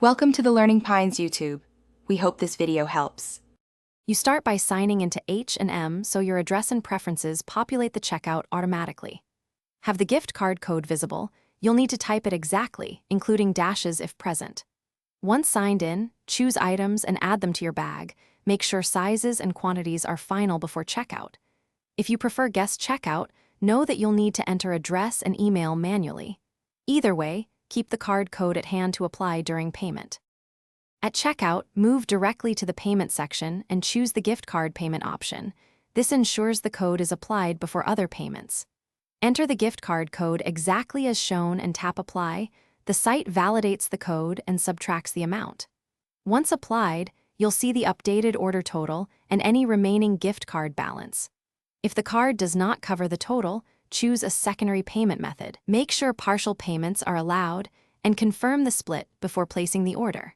Welcome to the Learning Pines YouTube. We hope this video helps. You start by signing into H&M so your address and preferences populate the checkout automatically. Have the gift card code visible, you'll need to type it exactly, including dashes if present. Once signed in, choose items and add them to your bag. Make sure sizes and quantities are final before checkout. If you prefer guest checkout, know that you'll need to enter address and email manually. Either way, keep the card code at hand to apply during payment. At checkout, move directly to the payment section and choose the gift card payment option. This ensures the code is applied before other payments. Enter the gift card code exactly as shown and tap Apply. The site validates the code and subtracts the amount. Once applied, you'll see the updated order total and any remaining gift card balance. If the card does not cover the total, choose a secondary payment method. Make sure partial payments are allowed and confirm the split before placing the order.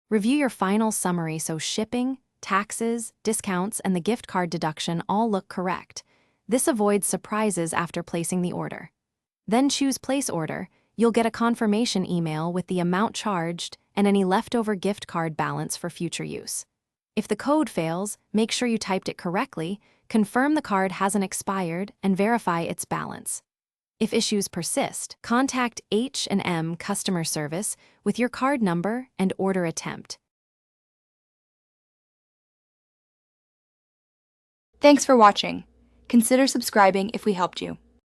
Review your final summary so shipping, taxes, discounts, and the gift card deduction all look correct. This avoids surprises after placing the order. Then choose Place Order. You'll get a confirmation email with the amount charged and any leftover gift card balance for future use. If the code fails, make sure you typed it correctly, confirm the card hasn't expired, and verify its balance. If issues persist, contact H&M customer service with your card number and order attempt. Thanks for watching. Consider subscribing if we helped you.